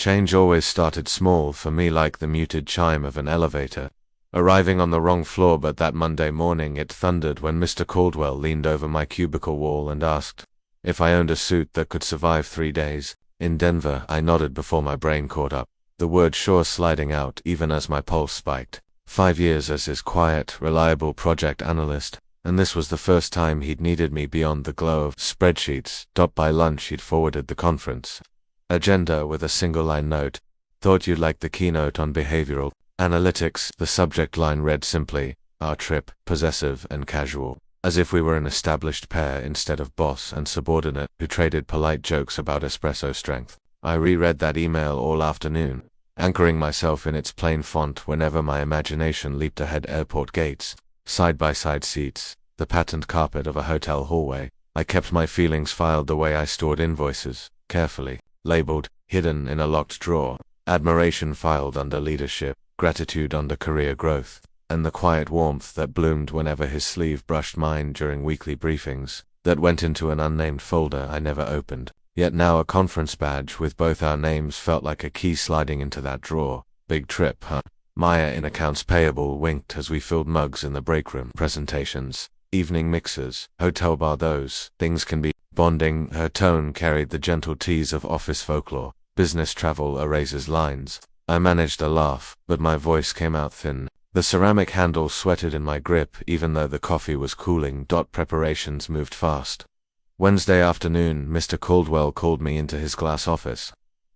Change always started small for me, like the muted chime of an elevator, arriving on the wrong floor. But that Monday morning it thundered when Mr. Caldwell leaned over my cubicle wall and asked if I owned a suit that could survive 3 days in Denver. I nodded before my brain caught up, the word sure sliding out even as my pulse spiked. 5 years as his quiet, reliable project analyst, and this was the first time he'd needed me beyond the glow of spreadsheets. By lunch he'd forwarded the conference agenda with a single-line note. Thought you'd like the keynote on behavioral analytics. The subject line read simply, our trip, possessive and casual, as if we were an established pair instead of boss and subordinate who traded polite jokes about espresso strength. I reread that email all afternoon, anchoring myself in its plain font whenever my imagination leaped ahead. Airport gates, side-by-side seats, the patent carpet of a hotel hallway. I kept my feelings filed the way I stored invoices, carefully labeled, hidden in a locked drawer, admiration filed under leadership, gratitude under career growth, and the quiet warmth that bloomed whenever his sleeve brushed mine during weekly briefings, that went into an unnamed folder I never opened. Yet now a conference badge with both our names felt like a key sliding into that drawer. Big trip, huh? Maya in accounts payable winked as we filled mugs in the break room. Presentations, evening mixers, hotel bar, those things can be bonding. Her tone carried the gentle tease of office folklore. Business travel erases lines. I managed a laugh, but my voice came out thin. The ceramic handle sweated in my grip even though the coffee was cooling. Preparations moved fast. Wednesday afternoon, Mr. Caldwell called me into his glass office.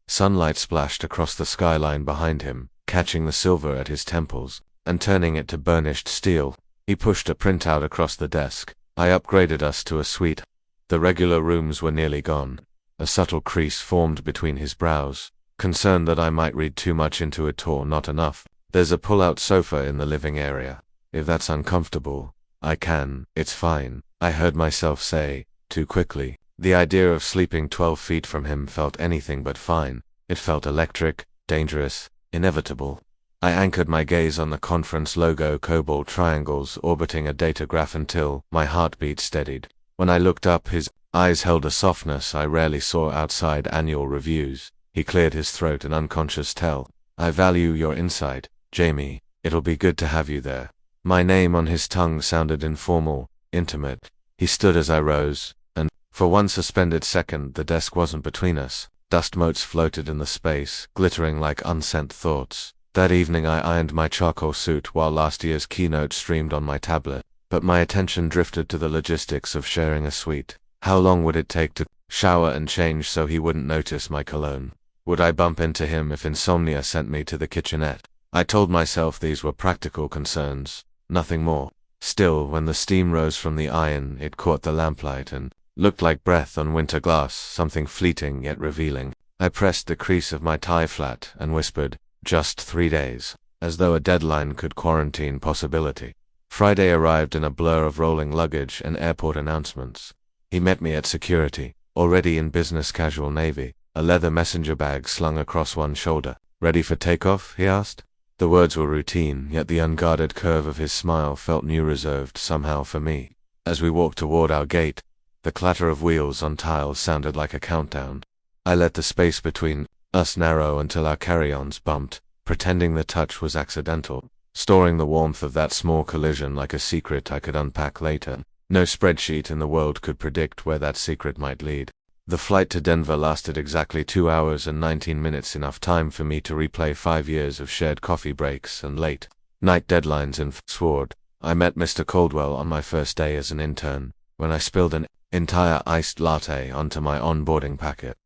Sunlight splashed across the skyline behind him, catching the silver at his temples and turning it to burnished steel. He pushed a printout across the desk. I upgraded us to a suite. The regular rooms were nearly gone. A subtle crease formed between his brows, concerned that I might read too much into it or not enough. There's a pull-out sofa in the living area. If that's uncomfortable, it's fine, I heard myself say, too quickly. The idea of sleeping 12 feet from him felt anything but fine. It felt electric, dangerous, inevitable. I anchored my gaze on the conference logo, cobalt triangles orbiting a data graph until my heartbeat steadied. When I looked up, his eyes held a softness I rarely saw outside annual reviews. He cleared his throat, an unconscious tell. I value your insight, Jamie. It'll be good to have you there. My name on his tongue sounded informal, intimate. He stood as I rose, and, for one suspended second, the desk wasn't between us. Dust motes floated in the space, glittering like unsent thoughts. That evening I ironed my charcoal suit while last year's keynote streamed on my tablet. But my attention drifted to the logistics of sharing a suite. How long would it take to shower and change so he wouldn't notice my cologne? Would I bump into him if insomnia sent me to the kitchenette? I told myself these were practical concerns, nothing more. Still, when the steam rose from the iron, it caught the lamplight and looked like breath on winter glass, something fleeting yet revealing. I pressed the crease of my tie flat and whispered, just 3 days, as though a deadline could quarantine possibility. Friday arrived in a blur of rolling luggage and airport announcements. He met me at security, already in business casual navy, a leather messenger bag slung across one shoulder. Ready for takeoff? He asked. The words were routine, yet the unguarded curve of his smile felt new, reserved somehow for me. As we walked toward our gate, the clatter of wheels on tiles sounded like a countdown. I let the space between us narrow until our carry-ons bumped, pretending the touch was accidental, storing the warmth of that small collision like a secret I could unpack later. No spreadsheet in the world could predict where that secret might lead. The flight to Denver lasted exactly 2 hours and 19 minutes, enough time for me to replay 5 years of shared coffee breaks and late night deadlines in Sword. I met Mr. Caldwell on my first day as an intern, when I spilled an entire iced latte onto my onboarding packet.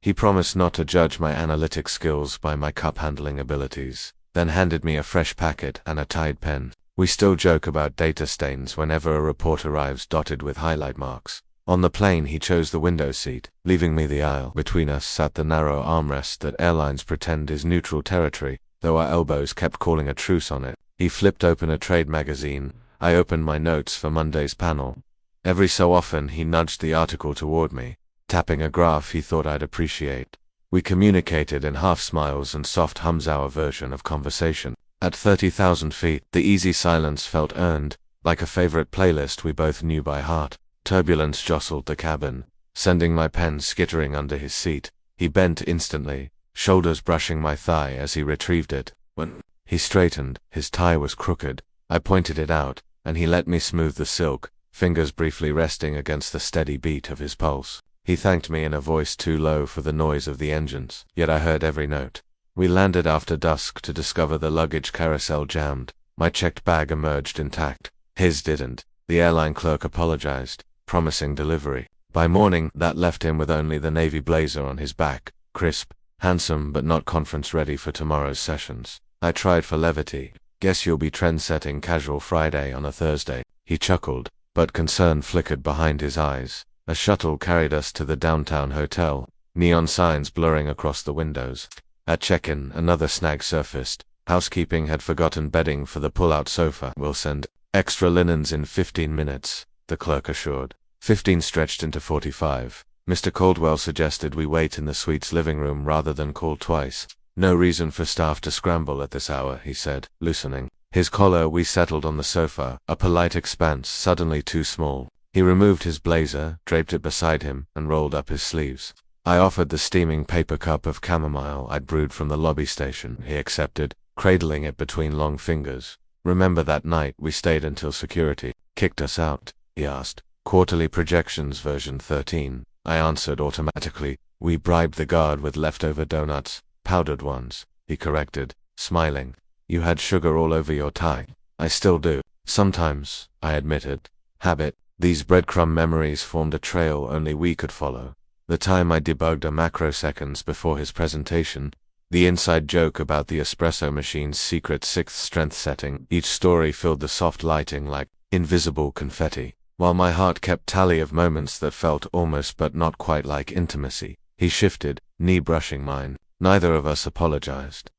He promised not to judge my analytic skills by my cup-handling abilities, then handed me a fresh packet and a Tide pen. We still joke about data stains whenever a report arrives dotted with highlight marks. On the plane he chose the window seat, leaving me the aisle. Between us sat the narrow armrest that airlines pretend is neutral territory, though our elbows kept calling a truce on it. He flipped open a trade magazine. I opened my notes for Monday's panel. Every so often he nudged the article toward me, tapping a graph he thought I'd appreciate. We communicated in half smiles and soft hums, our version of conversation. At 30,000 feet, the easy silence felt earned, like a favorite playlist we both knew by heart. Turbulence jostled the cabin, sending my pen skittering under his seat. He bent instantly, shoulders brushing my thigh as he retrieved it. When he straightened, his tie was crooked. I pointed it out, and he let me smooth the silk, fingers briefly resting against the steady beat of his pulse. He thanked me in a voice too low for the noise of the engines, yet I heard every note. We landed after dusk to discover the luggage carousel jammed. My checked bag emerged intact. His didn't. The airline clerk apologized, promising delivery. By morning, that left him with only the navy blazer on his back, crisp, handsome but not conference-ready for tomorrow's sessions. I tried for levity. Guess you'll be trend-setting casual Friday on a Thursday. He chuckled, but concern flickered behind his eyes. A shuttle carried us to the downtown hotel, neon signs blurring across the windows. At check-in, another snag surfaced. Housekeeping had forgotten bedding for the pull-out sofa. We'll send extra linens in 15 minutes, the clerk assured. 15 stretched into 45. Mr. Caldwell suggested we wait in the suite's living room rather than call twice. No reason for staff to scramble at this hour, he said, loosening his collar. We settled on the sofa, a polite expanse suddenly too small. He removed his blazer, draped it beside him, and rolled up his sleeves. I offered the steaming paper cup of chamomile I'd brewed from the lobby station. He accepted, cradling it between long fingers. Remember that night we stayed until security kicked us out? He asked. Quarterly Projections version 13. I answered automatically. We bribed the guard with leftover donuts, powdered ones, he corrected, smiling. You had sugar all over your tie. I still do. Sometimes, I admitted. Habit. These breadcrumb memories formed a trail only we could follow. The time I debugged a macro seconds before his presentation, the inside joke about the espresso machine's secret 6th strength setting. Each story filled the soft lighting like invisible confetti, while my heart kept tally of moments that felt almost but not quite like intimacy. He shifted, knee brushing mine. Neither of us apologized.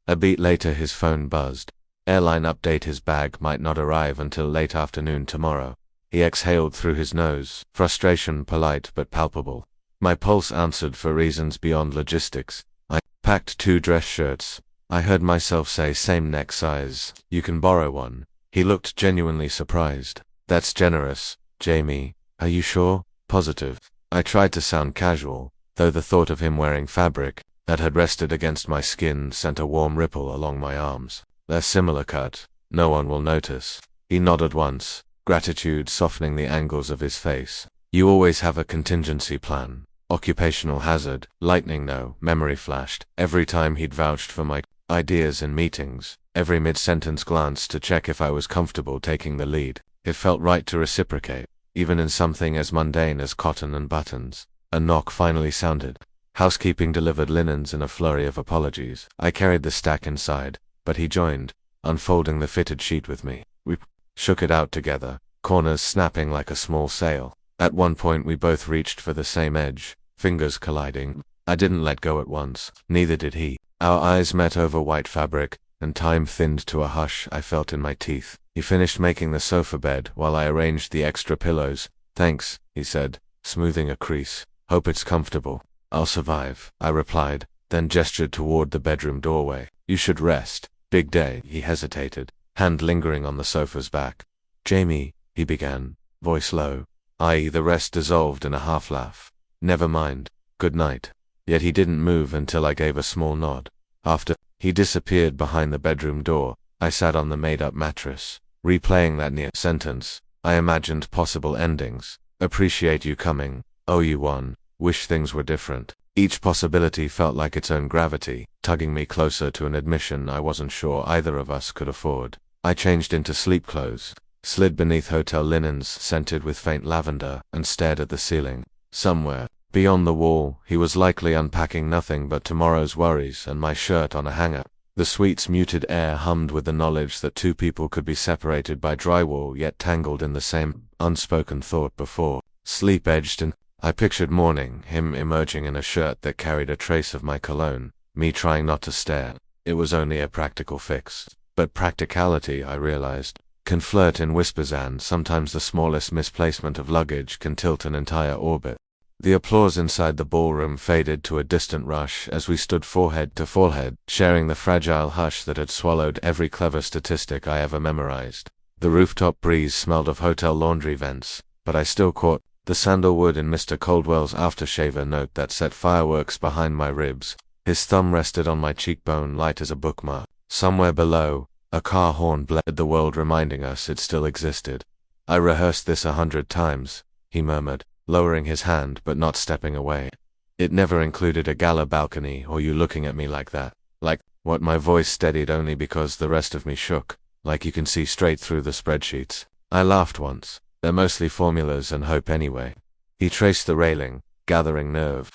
A beat later his phone buzzed. Airline update: his bag might not arrive until late afternoon tomorrow. He exhaled through his nose, frustration polite but palpable. My pulse answered for reasons beyond logistics. I packed 2 dress shirts. I heard myself say same neck size. You can borrow one. He looked genuinely surprised. That's generous, Jamie. Are you sure? Positive. I tried to sound casual, though the thought of him wearing fabric that had rested against my skin sent a warm ripple along my arms. They're similar cut. No one will notice. He nodded once, gratitude softening the angles of his face. You always have a contingency plan. Occupational hazard. Lightning no. Memory flashed. Every time he'd vouched for my ideas in meetings, every mid-sentence glance to check if I was comfortable taking the lead. It felt right to reciprocate, even in something as mundane as cotton and buttons. A knock finally sounded. Housekeeping delivered linens in a flurry of apologies. I carried the stack inside, but he joined, unfolding the fitted sheet with me. We shook it out together, corners snapping like a small sail. At one point we both reached for the same edge, fingers colliding. I didn't let go at once, neither did he. Our eyes met over white fabric, and time thinned to a hush I felt in my teeth. He finished making the sofa bed while I arranged the extra pillows. Thanks, he said, smoothing a crease. Hope it's comfortable. I'll survive, I replied, then gestured toward the bedroom doorway. You should rest. Big day. He hesitated, hand lingering on the sofa's back. Jamie, he began, voice low. The rest dissolved in a half-laugh. Never mind. Good night. Yet he didn't move until I gave a small nod. After he disappeared behind the bedroom door, I sat on the made-up mattress, replaying that near sentence. I imagined possible endings. Appreciate you coming. Owe you one. Wish things were different. Each possibility felt like its own gravity, tugging me closer to an admission I wasn't sure either of us could afford. I changed into sleep clothes, slid beneath hotel linens scented with faint lavender, and stared at the ceiling. Somewhere, beyond the wall, he was likely unpacking nothing but tomorrow's worries and my shirt on a hanger. The suite's muted air hummed with the knowledge that 2 people could be separated by drywall yet tangled in the same unspoken thought before sleep edged in. I pictured morning, him emerging in a shirt that carried a trace of my cologne, me trying not to stare. It was only a practical fix. But practicality, I realized, can flirt in whispers, and sometimes the smallest misplacement of luggage can tilt an entire orbit. The applause inside the ballroom faded to a distant rush as we stood forehead to forehead, sharing the fragile hush that had swallowed every clever statistic I ever memorized. The rooftop breeze smelled of hotel laundry vents, but I still caught the sandalwood in Mr. Caldwell's aftershaver note that set fireworks behind my ribs. His thumb rested on my cheekbone, light as a bookmark. Somewhere below, a car horn blared, the world reminding us it still existed. I rehearsed this 100 times, he murmured, lowering his hand but not stepping away. It never included a gala balcony or you looking at me like that. Like, what? My voice steadied only because the rest of me shook, like you can see straight through the spreadsheets. I laughed once. They're mostly formulas and hope anyway. He traced the railing, gathering nerve.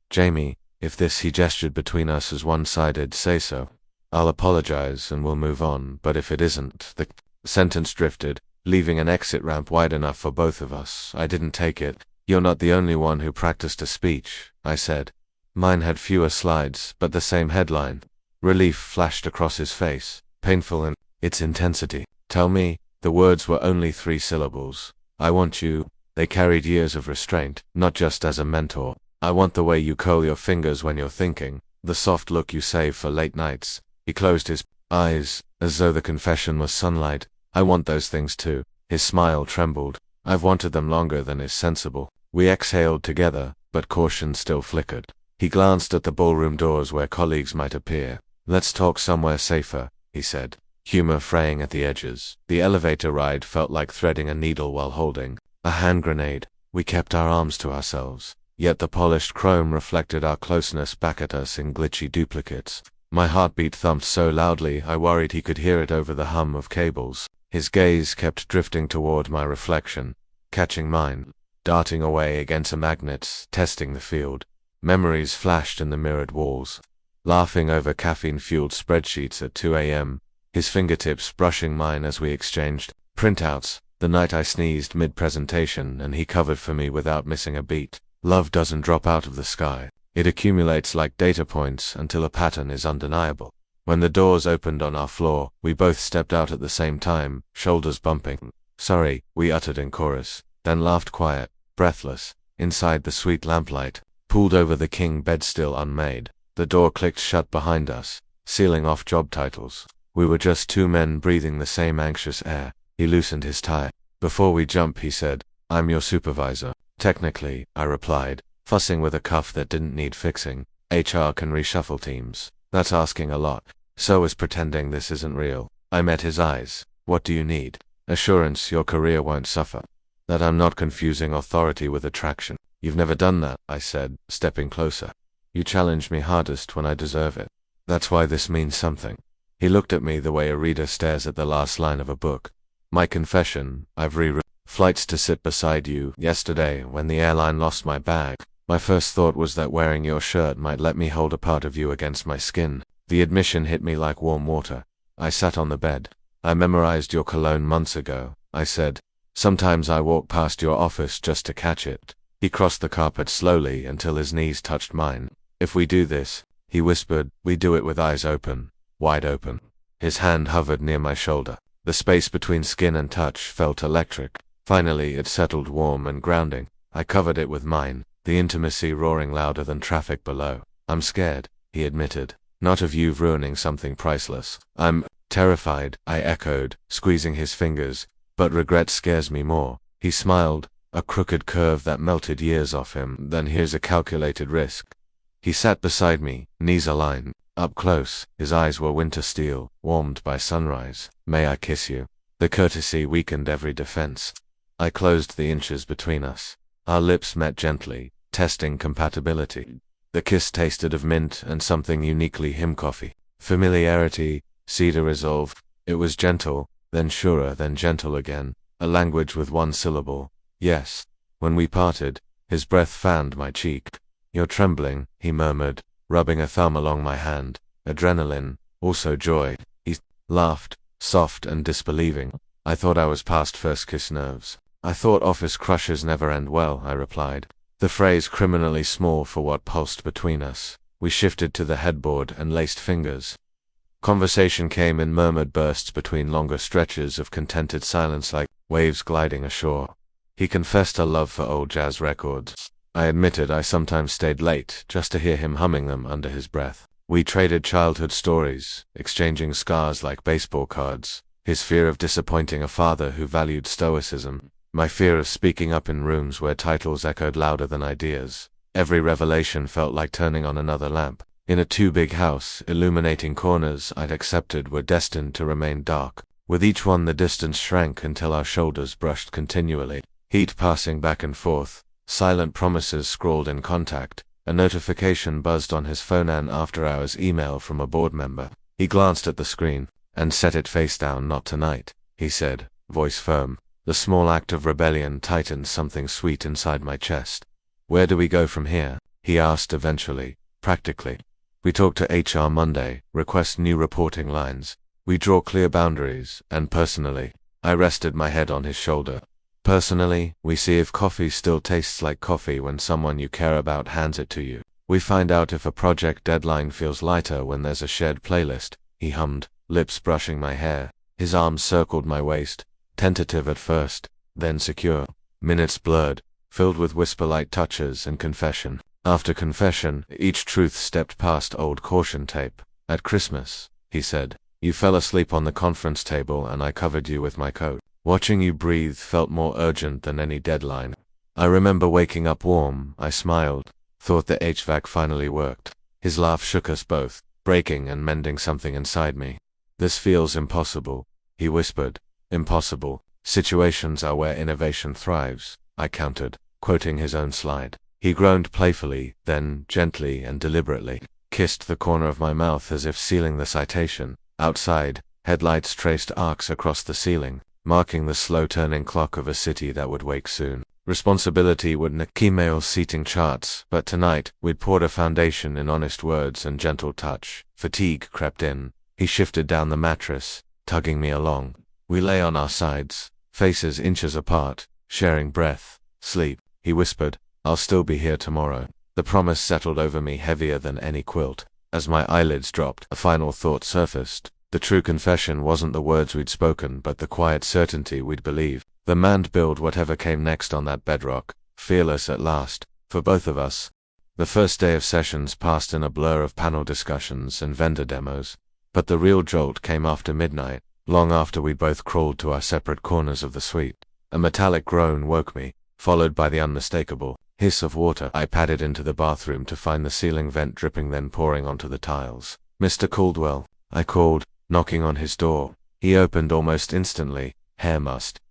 Jamie, if this, he gestured between us, is one-sided, say so. I'll apologize and we'll move on, but if it isn't, the sentence drifted, leaving an exit ramp wide enough for both of us. I didn't take it. You're not the only one who practiced a speech, I said. Mine had fewer slides, but the same headline. Relief flashed across his face, painful in its intensity. Tell me, the words were only 3 syllables. I want you. They carried years of restraint, not just as a mentor. I want the way you curl your fingers when you're thinking, the soft look you save for late nights. He closed his eyes, as though the confession was sunlight. I want those things too. His smile trembled. I've wanted them longer than is sensible. We exhaled together, but caution still flickered. He glanced at the ballroom doors where colleagues might appear. Let's talk somewhere safer, he said, humor fraying at the edges. The elevator ride felt like threading a needle while holding a hand grenade. We kept our arms to ourselves, yet the polished chrome reflected our closeness back at us in glitchy duplicates. My heartbeat thumped so loudly I worried he could hear it over the hum of cables. His gaze kept drifting toward my reflection, catching mine, darting away against a magnet, testing the field. Memories flashed in the mirrored walls. Laughing over caffeine-fueled spreadsheets at 2 a.m., his fingertips brushing mine as we exchanged printouts, the night I sneezed mid-presentation and he covered for me without missing a beat. Love doesn't drop out of the sky. It accumulates like data points until a pattern is undeniable. When the doors opened on our floor, we both stepped out at the same time, shoulders bumping. Sorry, we uttered in chorus, then laughed quiet, breathless, inside the sweet lamplight, pulled over the king bed still unmade. The door clicked shut behind us, sealing off job titles. We were just 2 men breathing the same anxious air. He loosened his tie. Before we jump, he said, I'm your supervisor. Technically, I replied, fussing with a cuff that didn't need fixing. HR can reshuffle teams. That's asking a lot. So is pretending this isn't real. I met his eyes. What do you need? Assurance your career won't suffer. That I'm not confusing authority with attraction. You've never done that, I said, stepping closer. You challenge me hardest when I deserve it. That's why this means something. He looked at me the way a reader stares at the last line of a book. My confession, I've reread flights to sit beside you. Yesterday, when the airline lost my bag, my first thought was that wearing your shirt might let me hold a part of you against my skin. The admission hit me like warm water. I sat on the bed. I memorized your cologne months ago, I said. Sometimes I walk past your office just to catch it. He crossed the carpet slowly until his knees touched mine. If we do this, he whispered, we do it with eyes open, wide open. His hand hovered near my shoulder. The space between skin and touch felt electric. Finally, it settled warm and grounding. I covered it with mine, the intimacy roaring louder than traffic below. I'm scared, he admitted. Not of you ruining something priceless. I'm terrified, I echoed, squeezing his fingers. But regret scares me more. He smiled, a crooked curve that melted years off him. Then here's a calculated risk. He sat beside me, knees aligned, up close. His eyes were winter steel, warmed by sunrise. May I kiss you? The courtesy weakened every defense. I closed the inches between us. Our lips met gently, testing compatibility. The kiss tasted of mint and something uniquely him coffee. Familiarity, cedar resolve. It was gentle, then surer, then gentle again. A language with one syllable. Yes. When we parted, his breath fanned my cheek. You're trembling, he murmured, rubbing a thumb along my hand. Adrenaline, also joy. He laughed, soft and disbelieving. I thought I was past first kiss nerves. I thought office crushes never end well, I replied. The phrase criminally small for what pulsed between us. We shifted to the headboard and laced fingers. Conversation came in murmured bursts between longer stretches of contented silence like waves gliding ashore. He confessed a love for old jazz records. I admitted I sometimes stayed late just to hear him humming them under his breath. We traded childhood stories, exchanging scars like baseball cards. His fear of disappointing a father who valued stoicism. My fear of speaking up in rooms where titles echoed louder than ideas. Every revelation felt like turning on another lamp. In a too-big house, illuminating corners I'd accepted were destined to remain dark. With each one the distance shrank until our shoulders brushed continually, heat passing back and forth, silent promises scrawled in contact. A notification buzzed on his phone, an after-hours email from a board member. He glanced at the screen, and set it face down. "Not tonight," he said, voice firm. The small act of rebellion tightened something sweet inside my chest. "Where do we go from here?" he asked eventually, practically. "We talk to HR Monday, request new reporting lines. We draw clear boundaries, and personally," I rested my head on his shoulder. "Personally, we see if coffee still tastes like coffee when someone you care about hands it to you. We find out if a project deadline feels lighter when there's a shared playlist," he hummed, lips brushing my hair. His arms circled my waist, tentative at first, then secure. Minutes blurred, filled with whisper-like touches and confession. After confession, each truth stepped past old caution tape. "At Christmas," he said, "you fell asleep on the conference table and I covered you with my coat. Watching you breathe felt more urgent than any deadline. I remember waking up warm." I smiled, thought the HVAC finally worked. His laugh shook us both, breaking and mending something inside me. "This feels impossible," he whispered. "Impossible. Situations are where innovation thrives," I countered, quoting his own slide. He groaned playfully, then, gently and deliberately, kissed the corner of my mouth as if sealing the citation. Outside, headlights traced arcs across the ceiling, marking the slow-turning clock of a city that would wake soon. Responsibility would nick email seating charts, but tonight, we'd poured a foundation in honest words and gentle touch. Fatigue crept in. He shifted down the mattress, tugging me along. We lay on our sides, faces inches apart, sharing breath. "Sleep," he whispered. "I'll still be here tomorrow." The promise settled over me heavier than any quilt. As my eyelids dropped, a final thought surfaced. The true confession wasn't the words we'd spoken, but the quiet certainty we'd believe. The man'd build whatever came next on that bedrock, fearless at last, for both of us. The first day of sessions passed in a blur of panel discussions and vendor demos, but the real jolt came after midnight, long after we'd both crawled to our separate corners of the suite. A metallic groan woke me, followed by the unmistakable hiss of water. I padded into the bathroom to find the ceiling vent dripping, then pouring onto the tiles. "Mr. Caldwell," I called, knocking on his door. He opened almost instantly, hair mussed,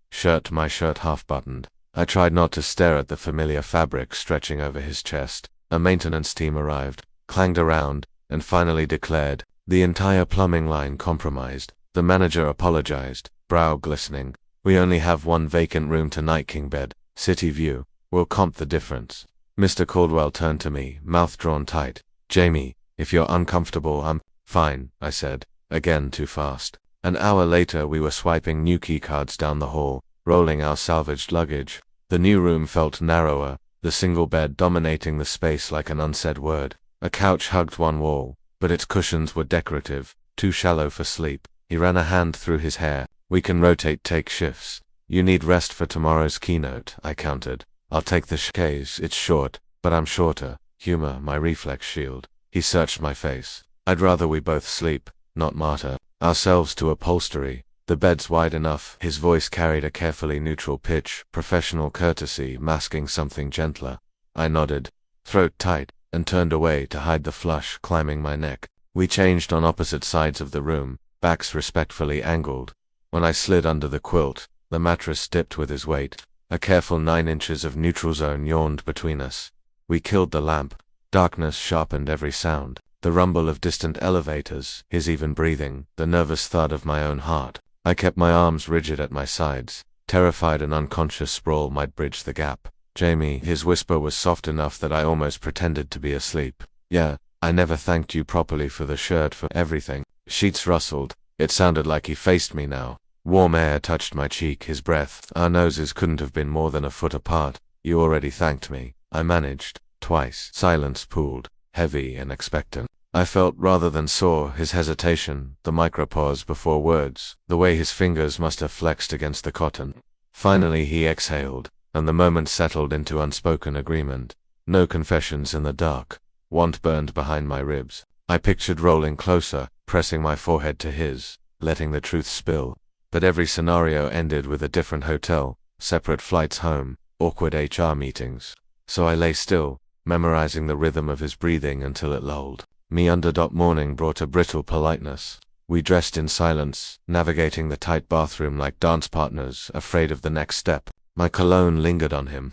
my shirt half buttoned. I tried not to stare at the familiar fabric stretching over his chest. A maintenance team arrived, clanged around, and finally declared, the entire plumbing line compromised. The manager apologized, brow glistening. "We only have one vacant room tonight, king bed, city view. We'll comp the difference." Mr. Caldwell turned to me, mouth drawn tight. "Jamie, if you're uncomfortable, I'm fine," I said, again too fast. An hour later we were swiping new keycards down the hall, rolling our salvaged luggage. The new room felt narrower, the single bed dominating the space like an unsaid word. A couch hugged one wall, but its cushions were decorative, too shallow for sleep. He ran a hand through his hair. "We can rotate take shifts. You need rest for tomorrow's keynote," I countered. "I'll take the case, it's short, but I'm shorter." Humor, my reflex shield. He searched my face. "I'd rather we both sleep, not martyr ourselves to upholstery. The bed's wide enough." His voice carried a carefully neutral pitch, professional courtesy masking something gentler. I nodded, throat tight, and turned away to hide the flush climbing my neck. We changed on opposite sides of the room, backs respectfully angled. When I slid under the quilt, the mattress dipped with his weight. A careful 9 inches of neutral zone yawned between us. We killed the lamp. Darkness sharpened every sound. The rumble of distant elevators, his even breathing, the nervous thud of my own heart. I kept my arms rigid at my sides, terrified an unconscious sprawl might bridge the gap. "Jamie," his whisper was soft enough that I almost pretended to be asleep. "Yeah, I never thanked you properly for the shirt, for everything." Sheets rustled. It sounded like he faced me now. Warm air touched my cheek, his breath. Our noses couldn't have been more than a foot apart. "You already thanked me," I managed. "Twice." Silence pooled, heavy and expectant. I felt rather than saw his hesitation, the micropause before words, the way his fingers must have flexed against the cotton. Finally he exhaled, and the moment settled into unspoken agreement. No confessions in the dark. Want burned behind my ribs. I pictured rolling closer, pressing my forehead to his, letting the truth spill. But every scenario ended with a different hotel, separate flights home, awkward HR meetings. So I lay still, memorizing the rhythm of his breathing until it lulled. Morning brought a brittle politeness. We dressed in silence, navigating the tight bathroom like dance partners, afraid of the next step. My cologne lingered on him.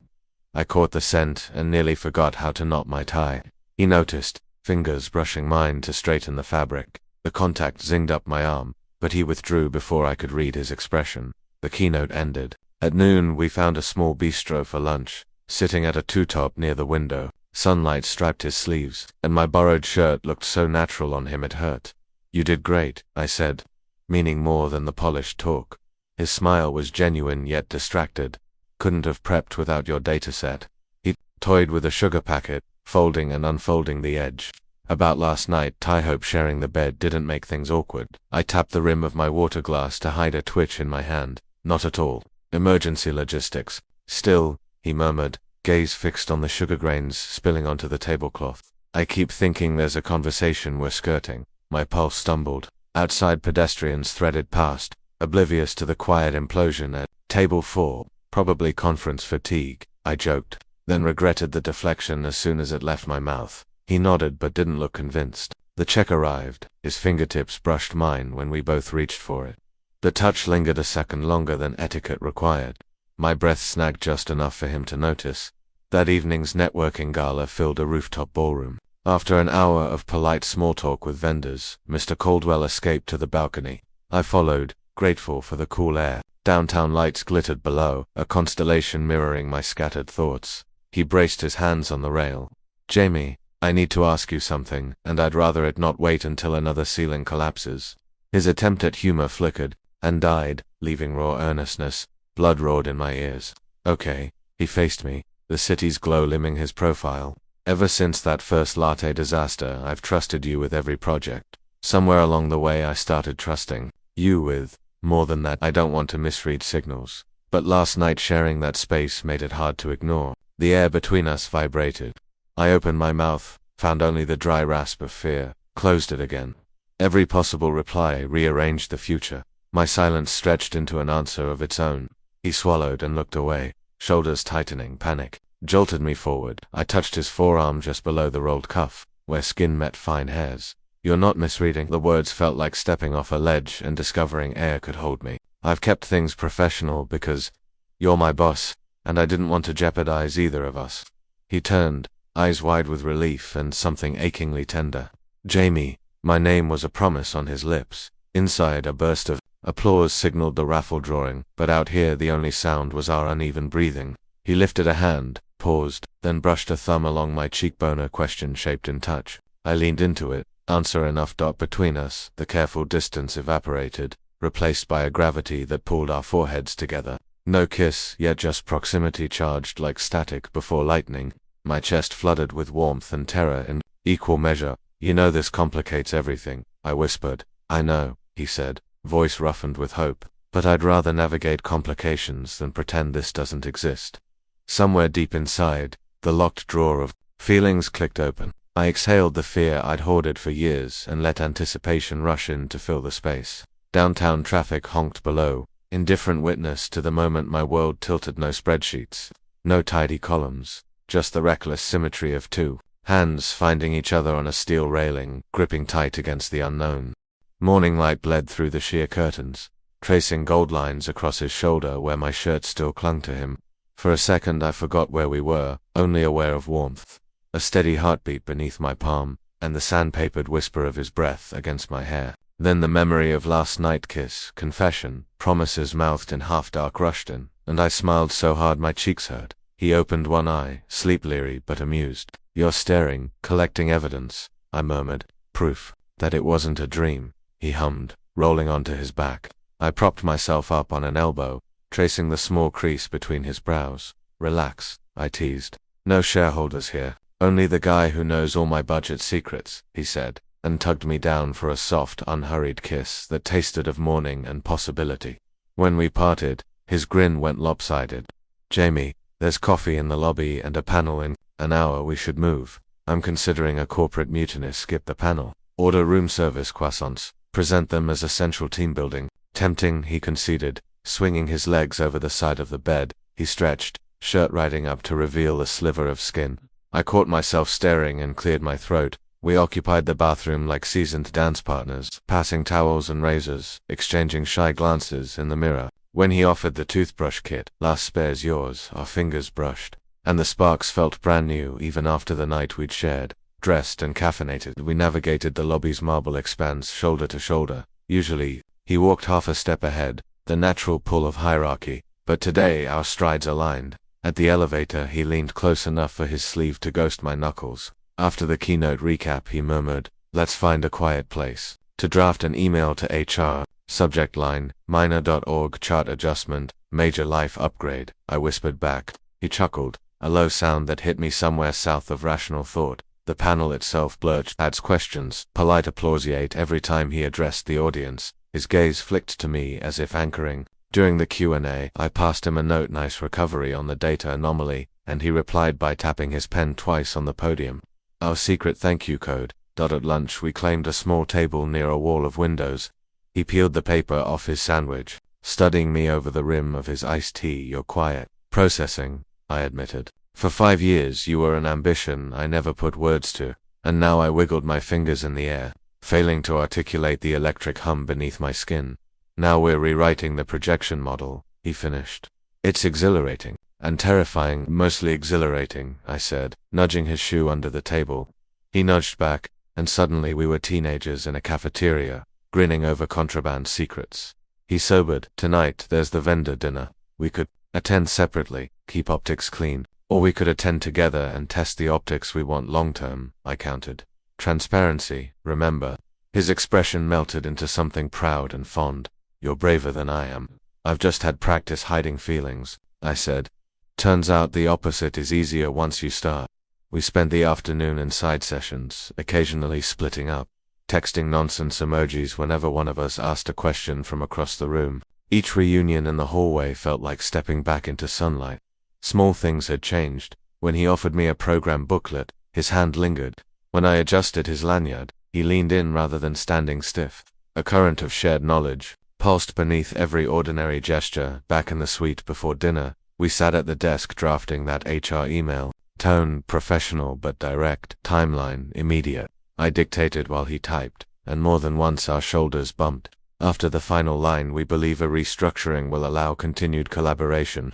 I caught the scent and nearly forgot how to knot my tie. He noticed, fingers brushing mine to straighten the fabric. The contact zinged up my arm, but he withdrew before I could read his expression. The keynote ended. At noon, we found a small bistro for lunch, sitting at a two-top near the window. Sunlight striped his sleeves, and my borrowed shirt looked so natural on him it hurt. "You did great," I said, meaning more than the polished talk. His smile was genuine yet distracted. "Couldn't have prepped without your dataset." He toyed with a sugar packet, folding and unfolding the edge. "About last night, I hope sharing the bed didn't make things awkward." I tapped the rim of my water glass to hide a twitch in my hand. "Not at all. Emergency logistics." "Still," he murmured, gaze fixed on the sugar grains spilling onto the tablecloth. "I keep thinking there's a conversation we're skirting." My pulse stumbled. Outside, pedestrians threaded past, oblivious to the quiet implosion at table 4. "Probably conference fatigue," I joked, then regretted the deflection as soon as it left my mouth. He nodded but didn't look convinced. The check arrived. His fingertips brushed mine when we both reached for it. The touch lingered a second longer than etiquette required. My breath snagged just enough for him to notice. That evening's networking gala filled a rooftop ballroom. After an hour of polite small talk with vendors, Mr. Caldwell escaped to the balcony. I followed, grateful for the cool air. Downtown lights glittered below, a constellation mirroring my scattered thoughts. He braced his hands on the rail. "Jamie, I need to ask you something, and I'd rather it not wait until another ceiling collapses." His attempt at humor flickered, and died, leaving raw earnestness. Blood roared in my ears. "Okay." He faced me, the city's glow limning his profile. "Ever since that first latte disaster, I've trusted you with every project. Somewhere along the way I started trusting you with more than that. I don't want to misread signals. But last night sharing that space made it hard to ignore." The air between us vibrated. I opened my mouth, found only the dry rasp of fear, closed it again. Every possible reply rearranged the future. My silence stretched into an answer of its own. He swallowed and looked away, shoulders tightening. Panic jolted me forward. I touched his forearm just below the rolled cuff, where skin met fine hairs. "You're not misreading." The words felt like stepping off a ledge and discovering air could hold me. "I've kept things professional because you're my boss, and I didn't want to jeopardize either of us." He turned, eyes wide with relief and something achingly tender. "Jamie." My name was a promise on his lips. Inside, a burst of applause signaled the raffle drawing, but out here the only sound was our uneven breathing. He lifted a hand, paused, then brushed a thumb along my cheekbone, a question shaped in touch. I leaned into it, answer enough. Between us, the careful distance evaporated, replaced by a gravity that pulled our foreheads together. No kiss, yet just proximity charged like static before lightning. My chest flooded with warmth and terror in equal measure. "You know this complicates everything," I whispered. "I know," he said, voice roughened with hope, "but I'd rather navigate complications than pretend this doesn't exist." Somewhere deep inside, the locked drawer of feelings clicked open. I exhaled the fear I'd hoarded for years and let anticipation rush in to fill the space. Downtown traffic honked below, indifferent witness to the moment my world tilted. No spreadsheets, no tidy columns, just the reckless symmetry of two hands finding each other on a steel railing, gripping tight against the unknown. Morning light bled through the sheer curtains, tracing gold lines across his shoulder where my shirt still clung to him. For a second I forgot where we were, only aware of warmth, a steady heartbeat beneath my palm, and the sandpapered whisper of his breath against my hair. Then the memory of last night's kiss, confession, promises mouthed in half-dark rushed in, and I smiled so hard my cheeks hurt. He opened one eye, sleep-leery but amused. "You're staring, collecting evidence," I murmured. "Proof that it wasn't a dream," he hummed, rolling onto his back. I propped myself up on an elbow, tracing the small crease between his brows. "Relax," I teased. "No shareholders here. Only the guy who knows all my budget secrets," he said, and tugged me down for a soft, unhurried kiss that tasted of morning and possibility. When we parted, his grin went lopsided. "Jamie, there's coffee in the lobby and a panel in an hour. We should move. I'm considering a corporate mutiny. Skip the panel. Order room service croissants. Present them as essential team building." "Tempting," he conceded, swinging his legs over the side of the bed. He stretched, shirt riding up to reveal a sliver of skin. I caught myself staring and cleared my throat. We occupied the bathroom like seasoned dance partners, passing towels and razors, exchanging shy glances in the mirror. When he offered the toothbrush kit, "Last spare's yours," our fingers brushed, and the sparks felt brand new even after the night we'd shared. Dressed and caffeinated, we navigated the lobby's marble expanse shoulder to shoulder. Usually, he walked half a step ahead, the natural pull of hierarchy, but today our strides aligned. At the elevator, he leaned close enough for his sleeve to ghost my knuckles. After the keynote recap, he murmured, "Let's find a quiet place." To draft an email to HR, subject line, minor.org chart adjustment, major life upgrade, I whispered back. He chuckled, a low sound that hit me somewhere south of rational thought. The panel itself blurted adds questions, polite applausiate every time he addressed the audience. His gaze flicked to me as if anchoring. During the Q&A, I passed him a note, "Nice recovery on the data anomaly," and he replied by tapping his pen twice on the podium. Our secret thank you code. At lunch we claimed a small table near a wall of windows. He peeled the paper off his sandwich, studying me over the rim of his iced tea. "You're quiet." "Processing," I admitted. "For 5 years you were an ambition I never put words to, and now." I wiggled my fingers in the air, failing to articulate the electric hum beneath my skin. "Now we're rewriting the projection model," he finished. "It's exhilarating. And terrifying." "Mostly exhilarating," I said, nudging his shoe under the table. He nudged back, and suddenly we were teenagers in a cafeteria, grinning over contraband secrets. He sobered. "Tonight there's the vendor dinner. We could attend separately, keep optics clean, or we could attend together and test the optics we want long-term," I countered. "Transparency, remember." His expression melted into something proud and fond. "You're braver than I am." "I've just had practice hiding feelings," I said. "Turns out the opposite is easier once you start." We spent the afternoon in side sessions, occasionally splitting up, texting nonsense emojis whenever one of us asked a question from across the room. Each reunion in the hallway felt like stepping back into sunlight. Small things had changed. When he offered me a program booklet, his hand lingered. When I adjusted his lanyard, he leaned in rather than standing stiff. A current of shared knowledge pulsed beneath every ordinary gesture. Back in the suite before dinner, we sat at the desk drafting that HR email. Tone, professional but direct. Timeline, immediate. I dictated while he typed, and more than once our shoulders bumped. After the final line, "We believe a restructuring will allow continued collaboration."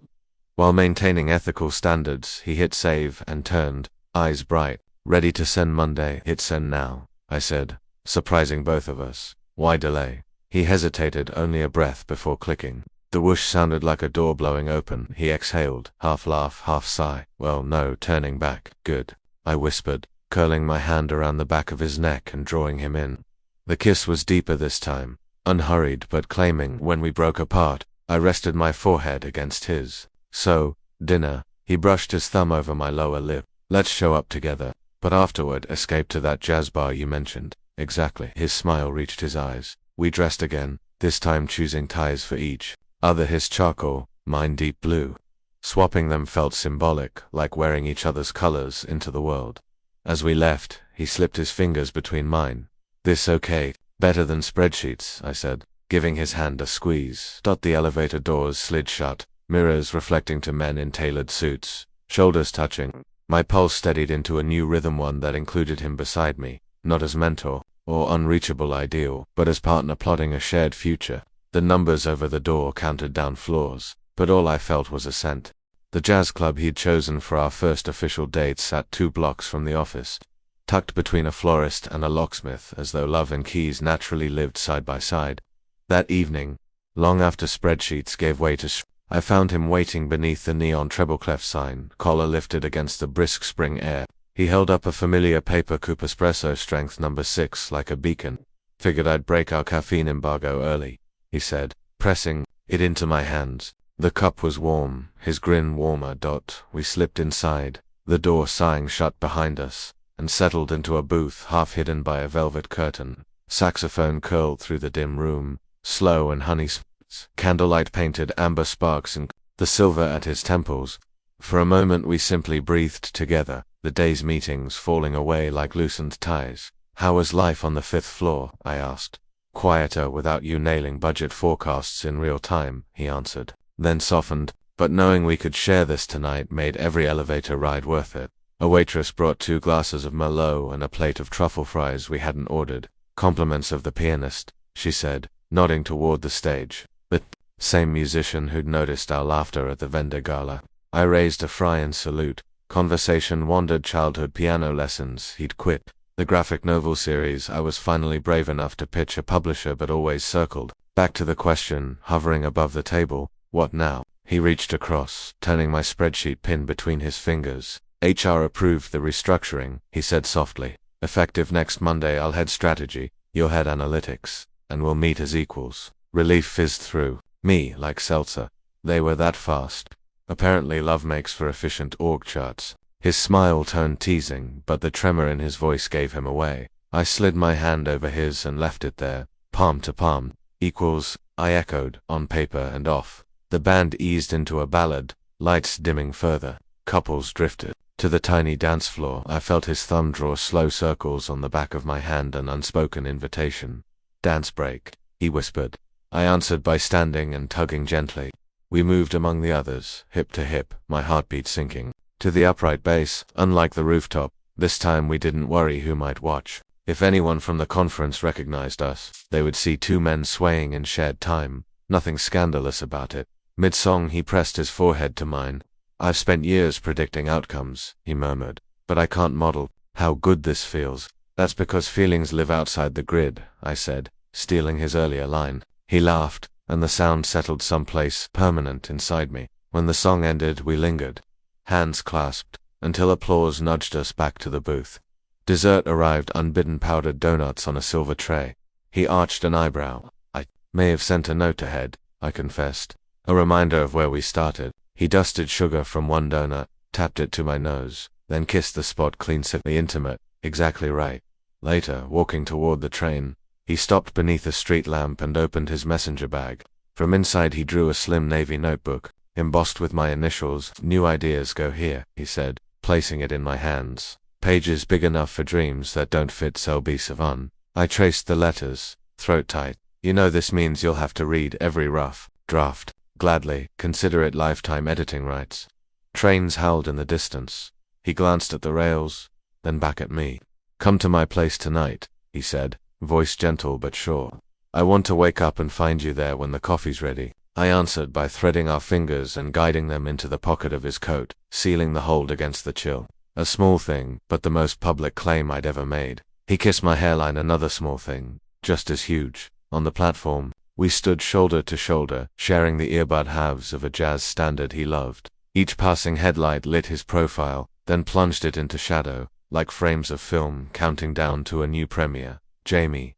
While maintaining ethical standards, he hit save and turned, eyes bright. "Ready to send Monday?" "Hit send now," I said, surprising both of us. "Why delay?" He hesitated only a breath before clicking. The whoosh sounded like a door blowing open. He exhaled, half laugh, half sigh. "Well, no turning back." "Good," I whispered, curling my hand around the back of his neck and drawing him in. The kiss was deeper this time, unhurried but claiming. When we broke apart, I rested my forehead against his. "So, dinner." He brushed his thumb over my lower lip. "Let's show up together. But afterward, escape to that jazz bar you mentioned." "Exactly." His smile reached his eyes. We dressed again, this time choosing ties for each other, his charcoal, mine deep blue. Swapping them felt symbolic, like wearing each other's colors into the world. As we left, he slipped his fingers between mine. "This okay? Better than spreadsheets," I said, giving his hand a squeeze. The elevator doors slid shut, mirrors reflecting to men in tailored suits, shoulders touching. My pulse steadied into a new rhythm, one that included him beside me, not as mentor or unreachable ideal, but as partner plotting a shared future. The numbers over the door counted down floors, but all I felt was a scent. The jazz club he'd chosen for our first official date sat 2 blocks from the office, tucked between a florist and a locksmith, as though love and keys naturally lived side by side. That evening, long after spreadsheets gave way to I found him waiting beneath the neon trebleclef sign, collar lifted against the brisk spring air. He held up a familiar paper coupe espresso strength number 6 like a beacon. "Figured I'd break our caffeine embargo early," he said, pressing it into my hands. The cup was warm, his grin warmer. We slipped inside, the door sighing shut behind us, and settled into a booth half hidden by a velvet curtain. Saxophone curled through the dim room, slow and honey. Candlelight painted amber sparks and the silver at his temples. For a moment we simply breathed together, the day's meetings falling away like loosened ties. "How was life on the 5th floor?" I asked. "Quieter without you nailing budget forecasts in real time," he answered, then softened. "But knowing we could share this tonight made every elevator ride worth it." A waitress brought 2 glasses of Merlot and a plate of truffle fries we hadn't ordered. Compliments of the pianist, she said, nodding toward the stage. The same musician who'd noticed our laughter at the vendor gala. I raised a fry in salute. Conversation wandered childhood piano lessons he'd quit. The graphic novel series I was finally brave enough to pitch a publisher but always circled. Back to the question, hovering above the table, what now? He reached across, turning my spreadsheet pinned between his fingers. HR approved the restructuring, he said softly. Effective next Monday I'll head strategy, you'll head analytics, and we'll meet as equals. Relief fizzed through me like seltzer. They were that fast. Apparently love makes for efficient org charts. His smile turned teasing, but the tremor in his voice gave him away. I slid my hand over his and left it there, palm to palm. Equals, I echoed, on paper and off. The band eased into a ballad, lights dimming further. Couples drifted to the tiny dance floor. I felt his thumb draw slow circles on the back of my hand, an unspoken invitation. Dance break, he whispered. I answered by standing and tugging gently. We moved among the others, hip to hip, my heartbeat sinking. To the upright base, unlike the rooftop, this time we didn't worry who might watch. If anyone from the conference recognized us, they would see 2 men swaying in shared time. Nothing scandalous about it. Mid-song he pressed his forehead to mine. I've spent years predicting outcomes, he murmured, but I can't model how good this feels. That's because feelings live outside the grid, I said, stealing his earlier line. He laughed, and the sound settled someplace permanent inside me. When the song ended, we lingered, hands clasped, until applause nudged us back to the booth. Dessert arrived, unbidden powdered donuts on a silver tray. He arched an eyebrow. I may have sent a note ahead, I confessed. A reminder of where we started. He dusted sugar from one donut, tapped it to my nose, then kissed the spot clean, simply intimate. Exactly right. Later, walking toward the train, he stopped beneath a street lamp and opened his messenger bag. From inside he drew a slim navy notebook, embossed with my initials. New ideas go here, he said, placing it in my hands. Pages big enough for dreams that don't fit Selby Savan. I traced the letters, throat tight. You know this means you'll have to read every rough draft. Gladly, consider it lifetime editing rights. Trains howled in the distance. He glanced at the rails, then back at me. Come to my place tonight, he said, voice gentle but sure. I want to wake up and find you there when the coffee's ready. I answered by threading our fingers and guiding them into the pocket of his coat, sealing the hold against the chill. A small thing, but the most public claim I'd ever made. He kissed my hairline, another small thing, just as huge. On the platform, we stood shoulder to shoulder, sharing the earbud halves of a jazz standard he loved. Each passing headlight lit his profile, then plunged it into shadow, like frames of film counting down to a new premiere. Jamie,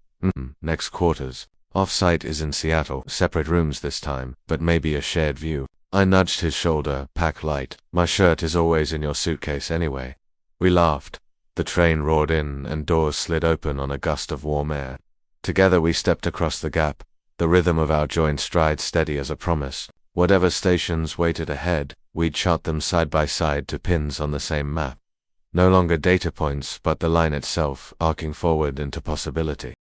next quarters. Off-site is in Seattle, separate rooms this time, but maybe a shared view. I nudged his shoulder, pack light. My shirt is always in your suitcase anyway. We laughed. The train roared in and doors slid open on a gust of warm air. Together we stepped across the gap, the rhythm of our joint stride steady as a promise. Whatever stations waited ahead, we'd chart them side by side to pins on the same map. No longer data points, but the line itself, arcing forward into possibility.